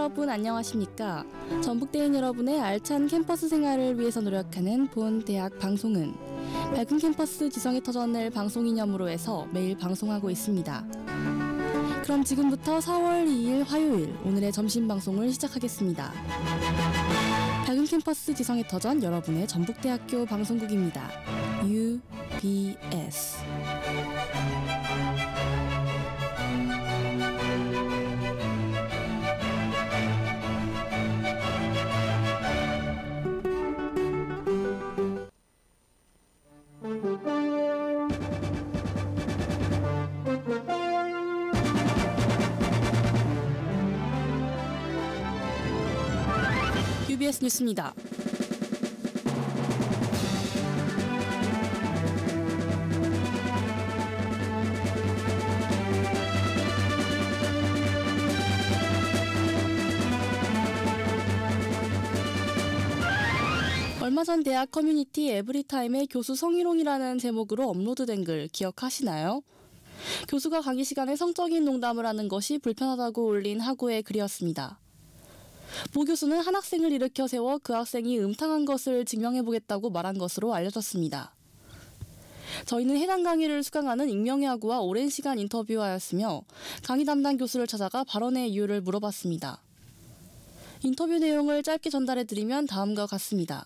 여러분 안녕하십니까? 전북대인 여러분의 알찬 캠퍼스 생활을 위해서 노력하는 본 대학 방송은 밝은 캠퍼스 지성의 터전을 방송 기념으로 해서 매일 방송하고 있습니다. 그럼 지금부터 4월 2일 화요일 오늘의 점심 방송을 시작하겠습니다. 밝은 캠퍼스 지성의 터전 여러분의 전북대학교 방송국입니다. UBS UBS 뉴스입니다. 얼마 전 대학 커뮤니티 에브리타임의 교수 성희롱이라는 제목으로 업로드된 글 기억하시나요? 교수가 강의 시간에 성적인 농담을 하는 것이 불편하다고 올린 학우의 글이었습니다. 모 교수는 한 학생을 일으켜 세워 그 학생이 음탕한 것을 증명해보겠다고 말한 것으로 알려졌습니다. 저희는 해당 강의를 수강하는 익명의 학우와 오랜 시간 인터뷰하였으며 강의 담당 교수를 찾아가 발언의 이유를 물어봤습니다. 인터뷰 내용을 짧게 전달해드리면 다음과 같습니다.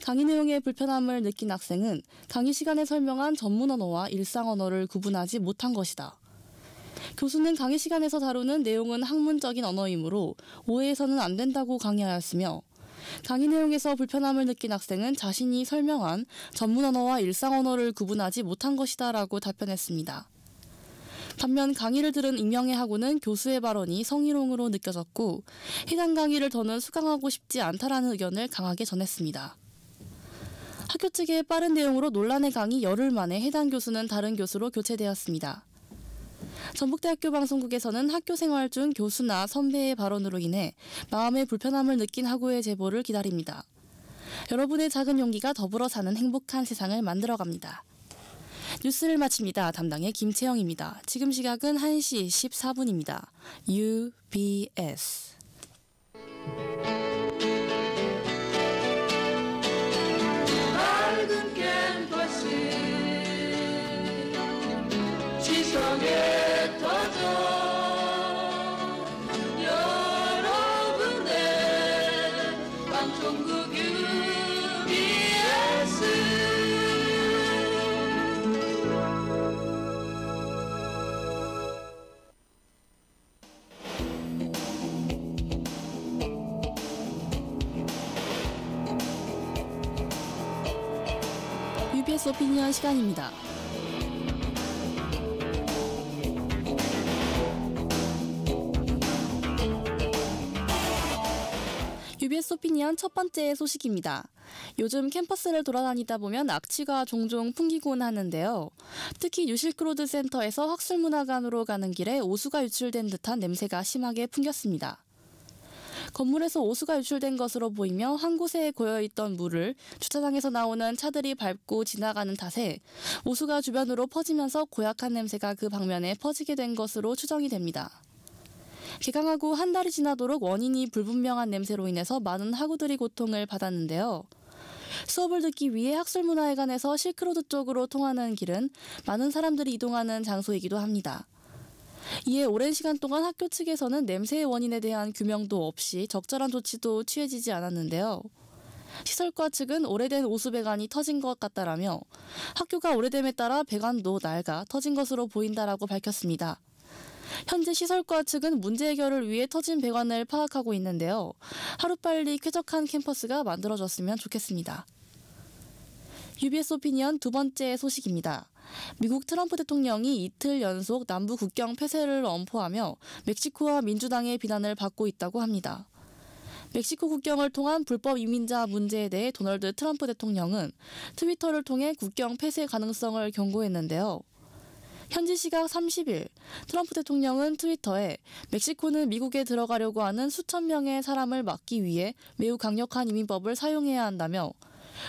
강의 내용에 불편함을 느낀 학생은 강의 시간에 설명한 전문 언어와 일상 언어를 구분하지 못한 것이다. 교수는 강의 시간에서 다루는 내용은 학문적인 언어이므로 오해해서는 안 된다고 강의하였으며 강의 내용에서 불편함을 느낀 학생은 자신이 설명한 전문 언어와 일상 언어를 구분하지 못한 것이다 라고 답변했습니다. 반면 강의를 들은 익명의 학우는 교수의 발언이 성희롱으로 느껴졌고 해당 강의를 더는 수강하고 싶지 않다라는 의견을 강하게 전했습니다. 학교 측의 빠른 대응으로 논란의 강의 열흘 만에 해당 교수는 다른 교수로 교체되었습니다. 전북대학교 방송국에서는 학교 생활 중 교수나 선배의 발언으로 인해 마음의 불편함을 느낀 학우의 제보를 기다립니다. 여러분의 작은 용기가 더불어 사는 행복한 세상을 만들어갑니다. 뉴스를 마칩니다. 담당의 김채영입니다. 지금 시각은 1시 14분입니다. UBS 밝은 캠퍼스 지성의 터전 여러분의 방송국 UBS UBS 오피니언 시간입니다. UBS 오피니언 첫 번째 소식입니다. 요즘 캠퍼스를 돌아다니다 보면 악취가 종종 풍기곤 하는데요. 특히 뉴실크로드 센터에서 학술문화관으로 가는 길에 오수가 유출된 듯한 냄새가 심하게 풍겼습니다. 건물에서 오수가 유출된 것으로 보이며 한 곳에 고여있던 물을 주차장에서 나오는 차들이 밟고 지나가는 탓에 오수가 주변으로 퍼지면서 고약한 냄새가 그 방면에 퍼지게 된 것으로 추정이 됩니다. 개강하고 한 달이 지나도록 원인이 불분명한 냄새로 인해서 많은 학우들이 고통을 받았는데요. 수업을 듣기 위해 학술문화회관에서 실크로드 쪽으로 통하는 길은 많은 사람들이 이동하는 장소이기도 합니다. 이에 오랜 시간 동안 학교 측에서는 냄새의 원인에 대한 규명도 없이 적절한 조치도 취해지지 않았는데요. 시설과 측은 오래된 오수 배관이 터진 것 같다라며 학교가 오래됨에 따라 배관도 낡아 터진 것으로 보인다라고 밝혔습니다. 현재 시설과 측은 문제 해결을 위해 터진 배관을 파악하고 있는데요. 하루빨리 쾌적한 캠퍼스가 만들어졌으면 좋겠습니다. UBS 오피니언 두 번째 소식입니다. 미국 트럼프 대통령이 이틀 연속 남부 국경 폐쇄를 엄포하며 멕시코와 민주당의 비난을 받고 있다고 합니다. 멕시코 국경을 통한 불법 이민자 문제에 대해 도널드 트럼프 대통령은 트위터를 통해 국경 폐쇄 가능성을 경고했는데요. 현지 시각 30일 트럼프 대통령은 트위터에 멕시코는 미국에 들어가려고 하는 수천 명의 사람을 막기 위해 매우 강력한 이민법을 사용해야 한다며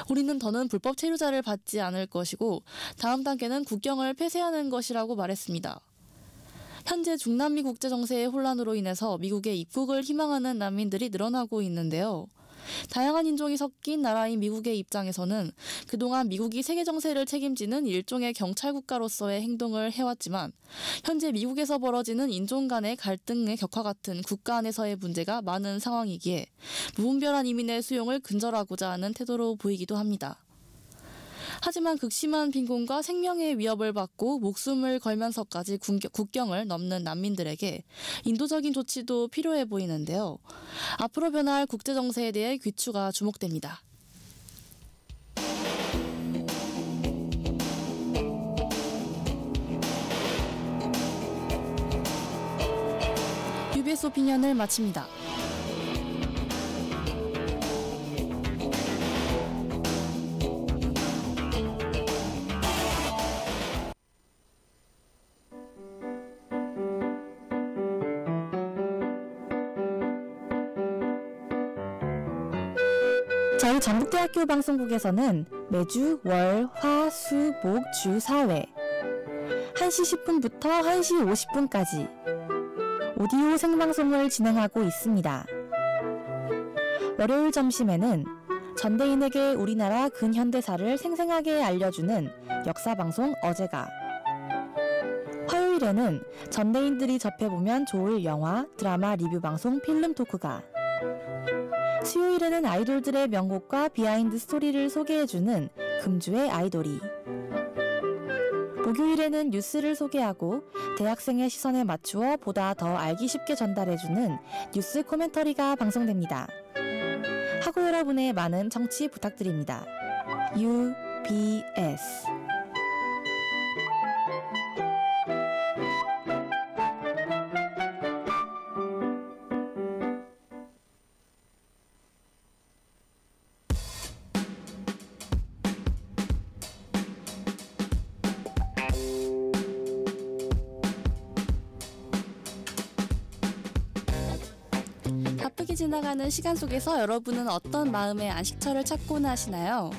우리는 더는 불법 체류자를 받지 않을 것이고 다음 단계는 국경을 폐쇄하는 것이라고 말했습니다. 현재 중남미 국제 정세의 혼란으로 인해서 미국에 입국을 희망하는 난민들이 늘어나고 있는데요. 다양한 인종이 섞인 나라인 미국의 입장에서는 그동안 미국이 세계 정세를 책임지는 일종의 경찰 국가로서의 행동을 해왔지만 현재 미국에서 벌어지는 인종 간의 갈등의 격화 같은 국가 안에서의 문제가 많은 상황이기에 무분별한 이민의 수용을 근절하고자 하는 태도로 보이기도 합니다. 하지만 극심한 빈곤과 생명의 위협을 받고 목숨을 걸면서까지 국경을 넘는 난민들에게 인도적인 조치도 필요해 보이는데요. 앞으로 변화할 국제정세에 대해 귀추가 주목됩니다. UBS 오피니언을 마칩니다. 저희 전북대학교 방송국에서는 매주 월, 화, 수, 목, 주 4회 1시 10분부터 1시 50분까지 오디오 생방송을 진행하고 있습니다. 월요일 점심에는 전대인에게 우리나라 근현대사를 생생하게 알려주는 역사방송 어제가, 화요일에는 전대인들이 접해보면 좋을 영화, 드라마 리뷰 방송 필름토크가, 수요일에는 아이돌들의 명곡과 비하인드 스토리를 소개해주는 금주의 아이돌이, 목요일에는 뉴스를 소개하고 대학생의 시선에 맞추어 보다 더 알기 쉽게 전달해주는 뉴스 코멘터리가 방송됩니다. 학우 여러분의 많은 청취 부탁드립니다. UBS 바쁘게 지나가는 시간 속에서 여러분은 어떤 마음의 안식처를 찾곤 하시나요?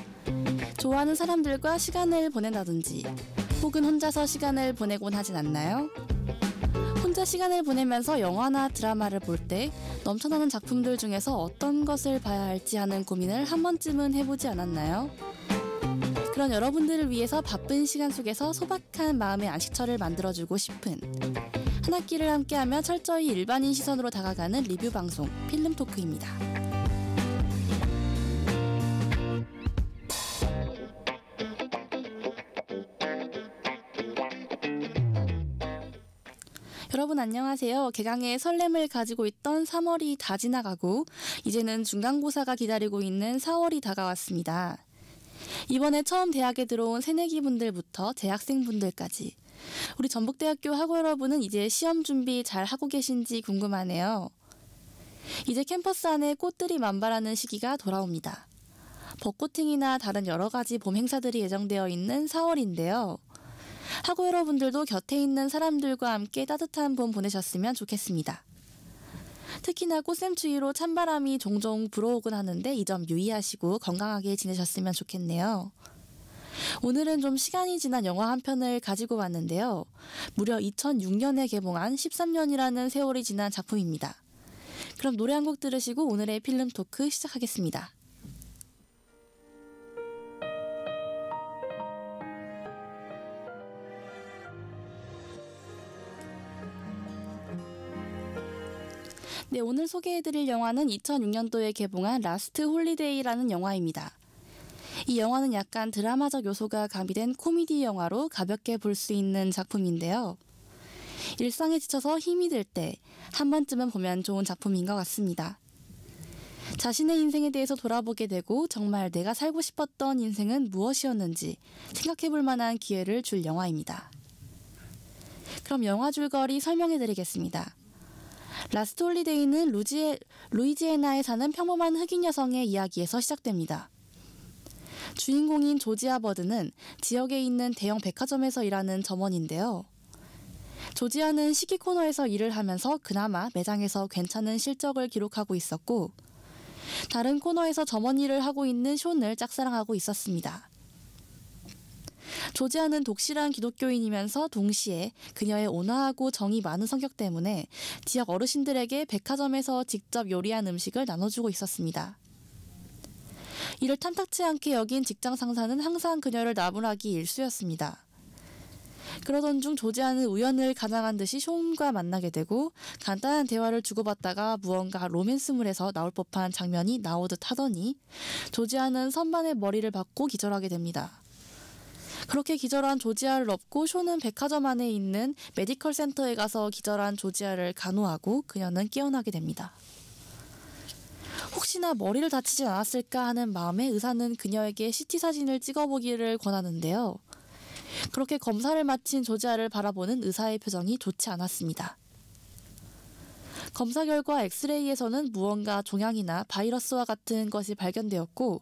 좋아하는 사람들과 시간을 보낸다든지 혹은 혼자서 시간을 보내곤 하진 않나요? 혼자 시간을 보내면서 영화나 드라마를 볼 때 넘쳐나는 작품들 중에서 어떤 것을 봐야 할지 하는 고민을 한 번쯤은 해보지 않았나요? 그런 여러분들을 위해서 바쁜 시간 속에서 소박한 마음의 안식처를 만들어주고 싶은, 한 학기를 함께하며 철저히 일반인 시선으로 다가가는 리뷰 방송 필름토크입니다. 여러분 안녕하세요. 개강의 설렘을 가지고 있던 3월이 다 지나가고 이제는 중간고사가 기다리고 있는 4월이 다가왔습니다. 이번에 처음 대학에 들어온 새내기 분들부터 재학생분들까지 우리 전북대학교 학우 여러분은 이제 시험 준비 잘 하고 계신지 궁금하네요. 이제 캠퍼스 안에 꽃들이 만발하는 시기가 돌아옵니다. 벚꽃팅이나 다른 여러 가지 봄 행사들이 예정되어 있는 4월인데요. 학우 여러분들도 곁에 있는 사람들과 함께 따뜻한 봄 보내셨으면 좋겠습니다. 특히나 꽃샘추위로 찬바람이 종종 불어오곤 하는데 이 점 유의하시고 건강하게 지내셨으면 좋겠네요. 오늘은 좀 시간이 지난 영화 한 편을 가지고 왔는데요. 무려 2006년에 개봉한 13년이라는 세월이 지난 작품입니다. 그럼 노래 한 곡 들으시고 오늘의 필름 토크 시작하겠습니다. 네, 오늘 소개해드릴 영화는 2006년도에 개봉한 라스트 홀리데이라는 영화입니다. 이 영화는 약간 드라마적 요소가 가미된 코미디 영화로 가볍게 볼 수 있는 작품인데요. 일상에 지쳐서 힘이 들 때 한 번쯤은 보면 좋은 작품인 것 같습니다. 자신의 인생에 대해서 돌아보게 되고 정말 내가 살고 싶었던 인생은 무엇이었는지 생각해볼 만한 기회를 줄 영화입니다. 그럼 영화 줄거리 설명해드리겠습니다. 라스트 홀리데이는 루이지애나에 사는 평범한 흑인 여성의 이야기에서 시작됩니다. 주인공인 조지아 버드는 지역에 있는 대형 백화점에서 일하는 점원인데요. 조지아는 식기 코너에서 일을 하면서 그나마 매장에서 괜찮은 실적을 기록하고 있었고, 다른 코너에서 점원 일을 하고 있는 숀을 짝사랑하고 있었습니다. 조지아는 독실한 기독교인이면서 동시에 그녀의 온화하고 정이 많은 성격 때문에 지역 어르신들에게 백화점에서 직접 요리한 음식을 나눠주고 있었습니다. 이를 탐탁치 않게 여긴 직장 상사는 항상 그녀를 나무라기 일쑤였습니다. 그러던 중 조지아는 우연을 가장한 듯이 숀과 만나게 되고 간단한 대화를 주고받다가 무언가 로맨스물에서 나올 법한 장면이 나오듯 하더니 조지아는 선반의 머리를 받고 기절하게 됩니다. 그렇게 기절한 조지아를 업고 숀은 백화점 안에 있는 메디컬 센터에 가서 기절한 조지아를 간호하고 그녀는 깨어나게 됩니다. 혹시나 머리를 다치지 않았을까 하는 마음에 의사는 그녀에게 CT 사진을 찍어보기를 권하는데요. 그렇게 검사를 마친 조지아를 바라보는 의사의 표정이 좋지 않았습니다. 검사 결과 엑스레이에서는 무언가 종양이나 바이러스와 같은 것이 발견되었고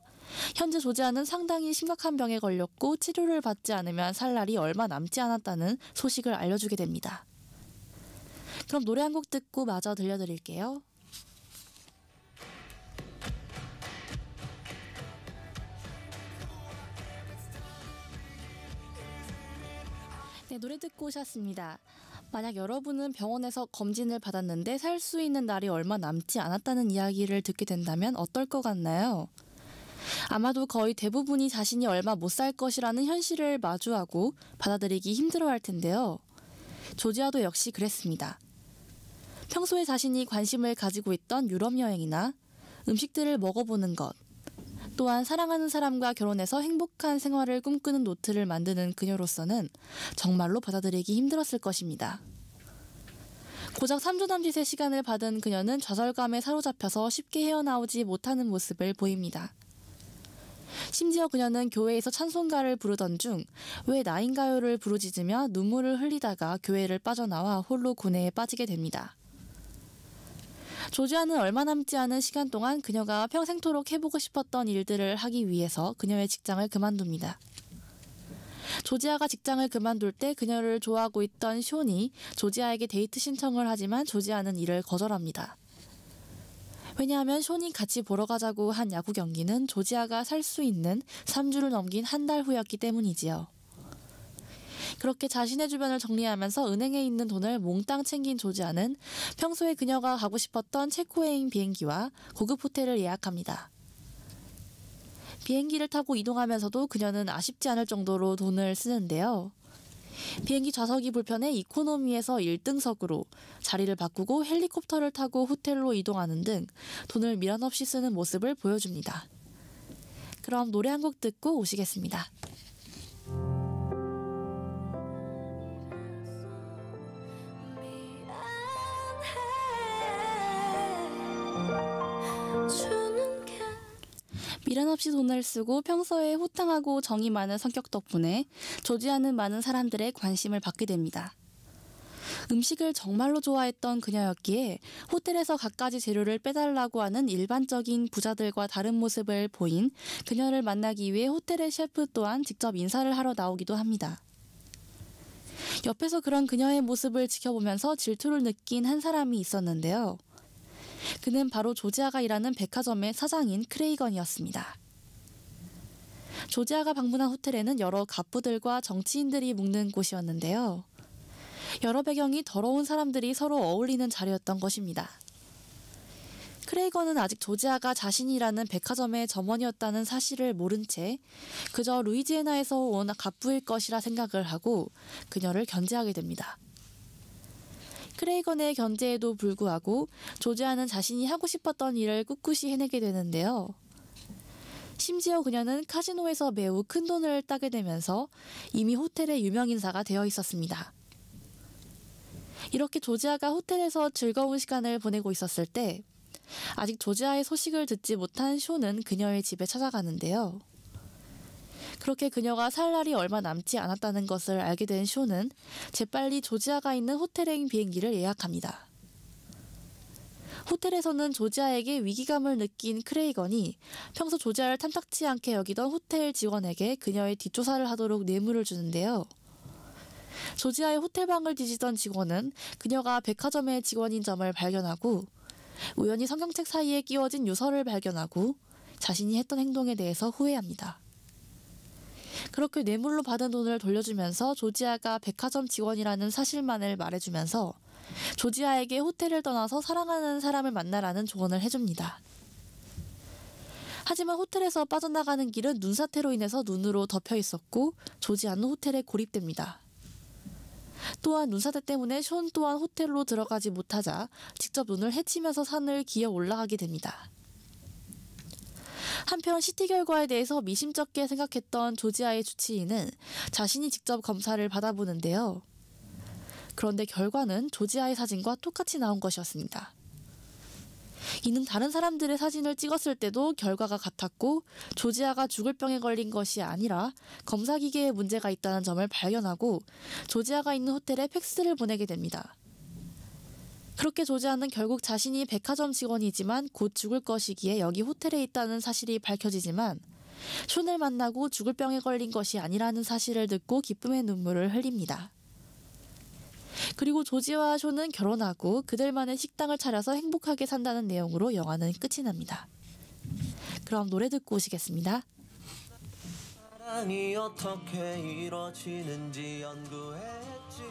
현재 조지아는 상당히 심각한 병에 걸렸고 치료를 받지 않으면 살 날이 얼마 남지 않았다는 소식을 알려주게 됩니다. 그럼 노래 한 곡 듣고 마저 들려드릴게요. 네, 노래 듣고 오셨습니다. 만약 여러분은 병원에서 검진을 받았는데 살 수 있는 날이 얼마 남지 않았다는 이야기를 듣게 된다면 어떨 것 같나요? 아마도 거의 대부분이 자신이 얼마 못 살 것이라는 현실을 마주하고 받아들이기 힘들어할 텐데요. 조지아도 역시 그랬습니다. 평소에 자신이 관심을 가지고 있던 유럽 여행이나 음식들을 먹어보는 것, 또한 사랑하는 사람과 결혼해서 행복한 생활을 꿈꾸는 노트를 만드는 그녀로서는 정말로 받아들이기 힘들었을 것입니다. 고작 3주 남짓의 시간을 받은 그녀는 좌절감에 사로잡혀서 쉽게 헤어나오지 못하는 모습을 보입니다. 심지어 그녀는 교회에서 찬송가를 부르던 중 왜 나인가요를 부르짖으며 눈물을 흘리다가 교회를 빠져나와 홀로 고뇌에 빠지게 됩니다. 조지아는 얼마 남지 않은 시간 동안 그녀가 평생토록 해보고 싶었던 일들을 하기 위해서 그녀의 직장을 그만둡니다. 조지아가 직장을 그만둘 때 그녀를 좋아하고 있던 숀이 조지아에게 데이트 신청을 하지만 조지아는 이를 거절합니다. 왜냐하면 숀이 같이 보러 가자고 한 야구 경기는 조지아가 살 수 있는 3주를 넘긴 한 달 후였기 때문이지요. 그렇게 자신의 주변을 정리하면서 은행에 있는 돈을 몽땅 챙긴 조지아는 평소에 그녀가 가고 싶었던 체코행 비행기와 고급 호텔을 예약합니다. 비행기를 타고 이동하면서도 그녀는 아쉽지 않을 정도로 돈을 쓰는데요. 비행기 좌석이 불편해 이코노미에서 1등석으로 자리를 바꾸고 헬리콥터를 타고 호텔로 이동하는 등 돈을 미련 없이 쓰는 모습을 보여줍니다. 그럼 노래 한 곡 듣고 오시겠습니다. 미련 없이 돈을 쓰고 평소에 호탕하고 정이 많은 성격 덕분에 조지아는 많은 사람들의 관심을 받게 됩니다. 음식을 정말로 좋아했던 그녀였기에 호텔에서 갖가지 재료를 빼달라고 하는 일반적인 부자들과 다른 모습을 보인 그녀를 만나기 위해 호텔의 셰프 또한 직접 인사를 하러 나오기도 합니다. 옆에서 그런 그녀의 모습을 지켜보면서 질투를 느낀 한 사람이 있었는데요. 그는 바로 조지아가 일하는 백화점의 사장인 크레이건이었습니다. 조지아가 방문한 호텔에는 여러 갑부들과 정치인들이 묵는 곳이었는데요. 여러 배경이 더러운 사람들이 서로 어울리는 자리였던 것입니다. 크레이건은 아직 조지아가 자신이 일하는 백화점의 점원이었다는 사실을 모른 채 그저 루이지애나에서 온 갑부일 것이라 생각을 하고 그녀를 견제하게 됩니다. 크레이건의 견제에도 불구하고 조지아는 자신이 하고 싶었던 일을 꿋꿋이 해내게 되는데요. 심지어 그녀는 카지노에서 매우 큰 돈을 따게 되면서 이미 호텔의 유명인사가 되어 있었습니다. 이렇게 조지아가 호텔에서 즐거운 시간을 보내고 있었을 때 아직 조지아의 소식을 듣지 못한 숀은 그녀의 집에 찾아가는데요. 그렇게 그녀가 살 날이 얼마 남지 않았다는 것을 알게 된 숀은 재빨리 조지아가 있는 호텔행 비행기를 예약합니다. 호텔에서는 조지아에게 위기감을 느낀 크레이건이 평소 조지아를 탐탁치 않게 여기던 호텔 직원에게 그녀의 뒷조사를 하도록 뇌물을 주는데요. 조지아의 호텔방을 뒤지던 직원은 그녀가 백화점의 직원인 점을 발견하고 우연히 성경책 사이에 끼워진 유서를 발견하고 자신이 했던 행동에 대해서 후회합니다. 그렇게 뇌물로 받은 돈을 돌려주면서 조지아가 백화점 직원이라는 사실만을 말해주면서 조지아에게 호텔을 떠나서 사랑하는 사람을 만나라는 조언을 해줍니다. 하지만 호텔에서 빠져나가는 길은 눈사태로 인해서 눈으로 덮여 있었고 조지아는 호텔에 고립됩니다. 또한 눈사태 때문에 숀 또한 호텔로 들어가지 못하자 직접 눈을 헤치면서 산을 기어 올라가게 됩니다. 한편 CT 결과에 대해서 미심쩍게 생각했던 조지아의 주치의는 자신이 직접 검사를 받아보는데요. 그런데 결과는 조지아의 사진과 똑같이 나온 것이었습니다. 이는 다른 사람들의 사진을 찍었을 때도 결과가 같았고 조지아가 죽을 병에 걸린 것이 아니라 검사기계에 문제가 있다는 점을 발견하고 조지아가 있는 호텔에 팩스를 보내게 됩니다. 그렇게 조지아는 결국 자신이 백화점 직원이지만 곧 죽을 것이기에 여기 호텔에 있다는 사실이 밝혀지지만 숀을 만나고 죽을 병에 걸린 것이 아니라는 사실을 듣고 기쁨의 눈물을 흘립니다. 그리고 조지와 숀은 결혼하고 그들만의 식당을 차려서 행복하게 산다는 내용으로 영화는 끝이 납니다. 그럼 노래 듣고 오시겠습니다. 사랑이 어떻게 이루어지는지 연구했지.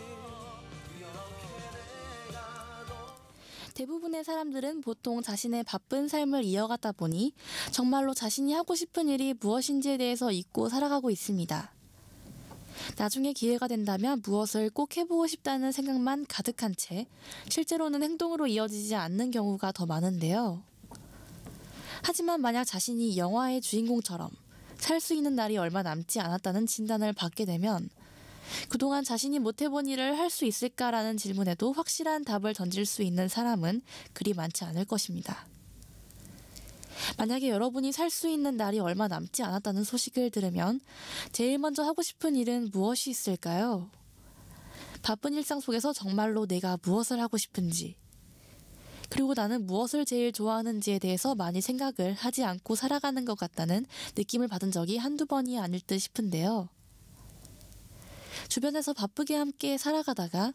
대부분의 사람들은 보통 자신의 바쁜 삶을 이어가다 보니 정말로 자신이 하고 싶은 일이 무엇인지에 대해서 잊고 살아가고 있습니다. 나중에 기회가 된다면 무엇을 꼭 해보고 싶다는 생각만 가득한 채 실제로는 행동으로 이어지지 않는 경우가 더 많은데요. 하지만 만약 자신이 영화의 주인공처럼 살 수 있는 날이 얼마 남지 않았다는 진단을 받게 되면 그동안 자신이 못해본 일을 할 수 있을까라는 질문에도 확실한 답을 던질 수 있는 사람은 그리 많지 않을 것입니다. 만약에 여러분이 살 수 있는 날이 얼마 남지 않았다는 소식을 들으면 제일 먼저 하고 싶은 일은 무엇이 있을까요? 바쁜 일상 속에서 정말로 내가 무엇을 하고 싶은지, 그리고 나는 무엇을 제일 좋아하는지에 대해서 많이 생각을 하지 않고 살아가는 것 같다는 느낌을 받은 적이 한두 번이 아닐 듯 싶은데요. 주변에서 바쁘게 함께 살아가다가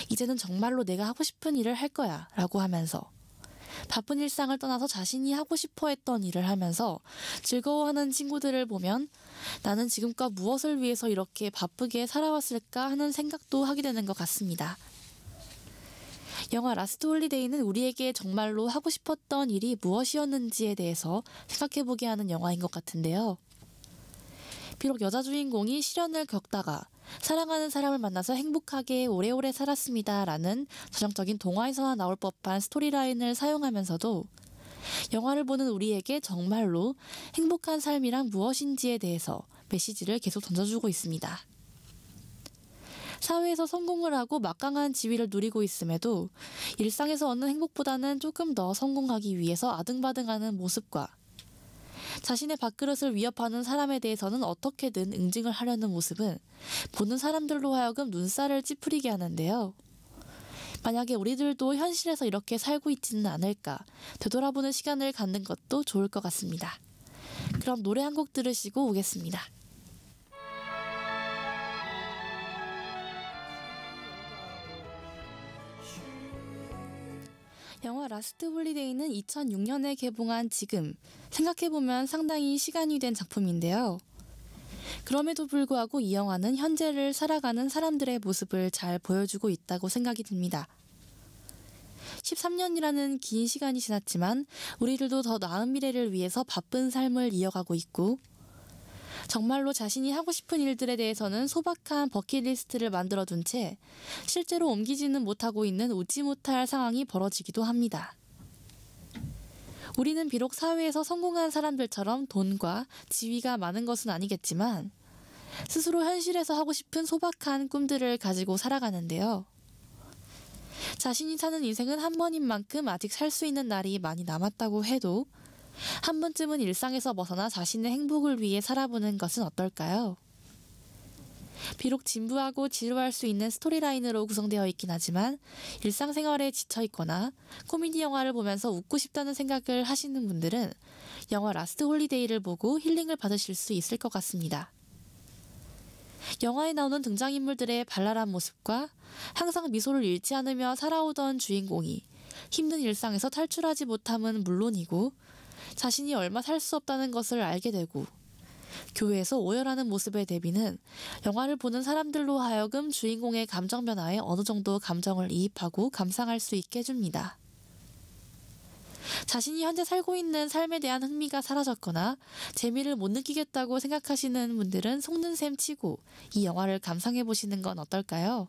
이제는 정말로 내가 하고 싶은 일을 할 거야 라고 하면서 바쁜 일상을 떠나서 자신이 하고 싶어 했던 일을 하면서 즐거워하는 친구들을 보면 나는 지금껏 무엇을 위해서 이렇게 바쁘게 살아왔을까 하는 생각도 하게 되는 것 같습니다. 영화 라스트 홀리데이는 우리에게 정말로 하고 싶었던 일이 무엇이었는지에 대해서 생각해보게 하는 영화인 것 같은데요. 비록 여자 주인공이 시련을 겪다가 사랑하는 사람을 만나서 행복하게 오래오래 살았습니다 라는 전형적인 동화에서나 나올 법한 스토리라인을 사용하면서도 영화를 보는 우리에게 정말로 행복한 삶이란 무엇인지에 대해서 메시지를 계속 던져주고 있습니다. 사회에서 성공을 하고 막강한 지위를 누리고 있음에도 일상에서 얻는 행복보다는 조금 더 성공하기 위해서 아등바등하는 모습과 자신의 밥그릇을 위협하는 사람에 대해서는 어떻게든 응징을 하려는 모습은 보는 사람들로 하여금 눈살을 찌푸리게 하는데요. 만약에 우리들도 현실에서 이렇게 살고 있지는 않을까 되돌아보는 시간을 갖는 것도 좋을 것 같습니다. 그럼 노래 한 곡 들으시고 오겠습니다. 영화 라스트 홀리데이는 2006년에 개봉한 지금 생각해보면 상당히 시간이 된 작품인데요. 그럼에도 불구하고 이 영화는 현재를 살아가는 사람들의 모습을 잘 보여주고 있다고 생각이 듭니다. 13년이라는 긴 시간이 지났지만 우리들도 더 나은 미래를 위해서 바쁜 삶을 이어가고 있고 정말로 자신이 하고 싶은 일들에 대해서는 소박한 버킷리스트를 만들어둔 채 실제로 옮기지는 못하고 있는 웃지 못할 상황이 벌어지기도 합니다. 우리는 비록 사회에서 성공한 사람들처럼 돈과 지위가 많은 것은 아니겠지만 스스로 현실에서 하고 싶은 소박한 꿈들을 가지고 살아가는데요. 자신이 사는 인생은 한 번인 만큼 아직 살 수 있는 날이 많이 남았다고 해도 한 번쯤은 일상에서 벗어나 자신의 행복을 위해 살아보는 것은 어떨까요? 비록 진부하고 지루할 수 있는 스토리라인으로 구성되어 있긴 하지만 일상생활에 지쳐있거나 코미디 영화를 보면서 웃고 싶다는 생각을 하시는 분들은 영화 라스트 홀리데이를 보고 힐링을 받으실 수 있을 것 같습니다. 영화에 나오는 등장인물들의 발랄한 모습과 항상 미소를 잃지 않으며 살아오던 주인공이 힘든 일상에서 탈출하지 못함은 물론이고 자신이 얼마 살 수 없다는 것을 알게 되고 교회에서 오열하는 모습의 데비는 영화를 보는 사람들로 하여금 주인공의 감정 변화에 어느 정도 감정을 이입하고 감상할 수 있게 해줍니다. 자신이 현재 살고 있는 삶에 대한 흥미가 사라졌거나 재미를 못 느끼겠다고 생각하시는 분들은 속는 셈 치고 이 영화를 감상해 보시는 건 어떨까요?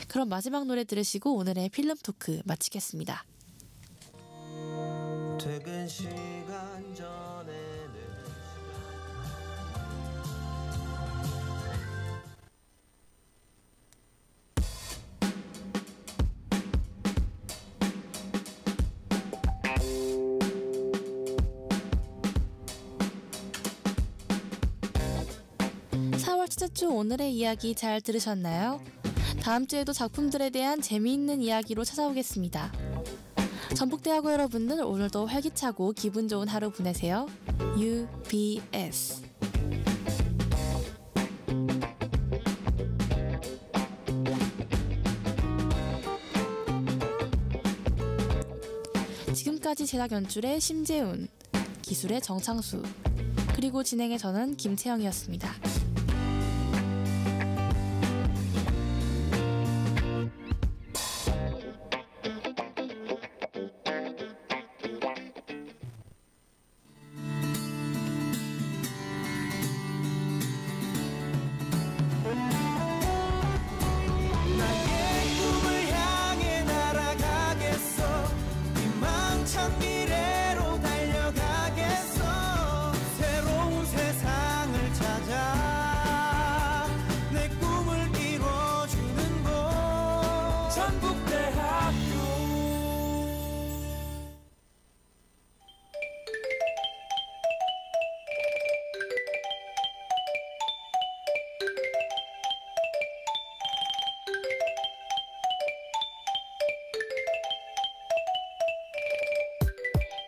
그럼 마지막 노래 들으시고 오늘의 필름 토크 마치겠습니다. 퇴근 시간 전에 4월 첫째 주 오늘의 이야기 잘 들으셨나요? 다음 주에도 작품들에 대한 재미있는 이야기로 찾아오겠습니다. 전북대학교 여러분들 오늘도 활기차고 기분 좋은 하루 보내세요. UBS 지금까지 제작 연출의 심재훈, 기술의 정창수, 그리고 진행의 저는 김채영이었습니다.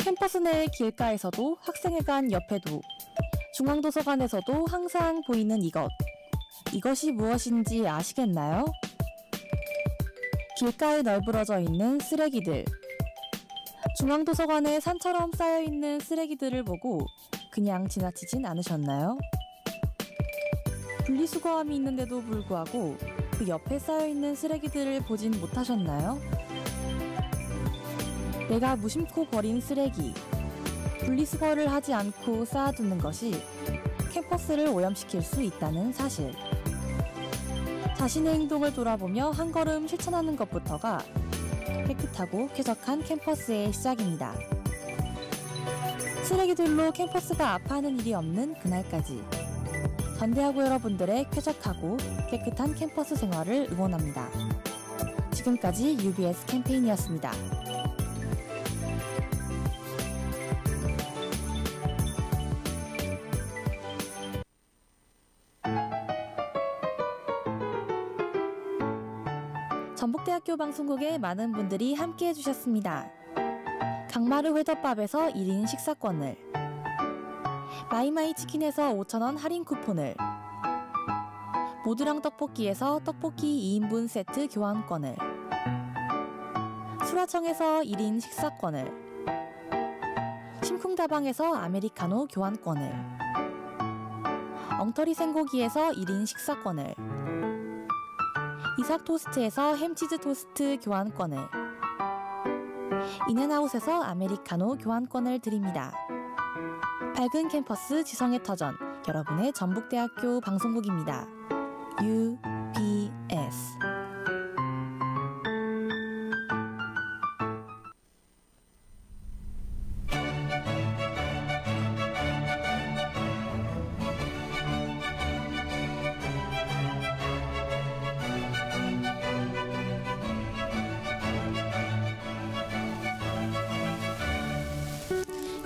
캠퍼스 내 길가에서도 학생회관 옆에도 중앙도서관에서도 항상 보이는 이것이 무엇인지 아시겠나요? 길가에 널브러져 있는 쓰레기들. 중앙도서관에 산처럼 쌓여있는 쓰레기들을 보고 그냥 지나치진 않으셨나요? 분리수거함이 있는데도 불구하고 그 옆에 쌓여있는 쓰레기들을 보진 못하셨나요? 내가 무심코 버린 쓰레기, 분리수거를 하지 않고 쌓아두는 것이 캠퍼스를 오염시킬 수 있다는 사실. 자신의 행동을 돌아보며 한 걸음 실천하는 것부터가 깨끗하고 쾌적한 캠퍼스의 시작입니다. 쓰레기들로 캠퍼스가 아파하는 일이 없는 그날까지 전대학우 여러분들의 쾌적하고 깨끗한 캠퍼스 생활을 응원합니다. 지금까지 UBS 캠페인이었습니다. 전북대학교 방송국에 많은 분들이 함께해 주셨습니다. 강마루 회덮밥에서 1인 식사권을, 마이마이 치킨에서 5,000원 할인 쿠폰을, 모두랑 떡볶이에서 떡볶이 2인분 세트 교환권을, 수라청에서 1인 식사권을, 심쿵다방에서 아메리카노 교환권을, 엉터리 생고기에서 1인 식사권을, 이삭 토스트에서 햄치즈 토스트 교환권을, 인앤아웃에서 아메리카노 교환권을 드립니다. 밝은 캠퍼스 지성의 터전, 여러분의 전북대학교 방송국입니다. UBS.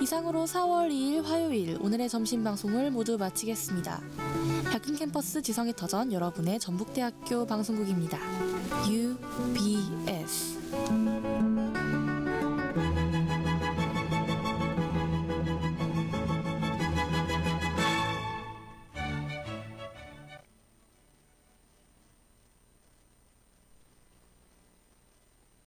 이상으로 4월 2일 화요일 오늘의 점심 방송을 모두 마치겠습니다. 밝은 캠퍼스 지성의 터전, 여러분의 전북대학교 방송국입니다. UBS.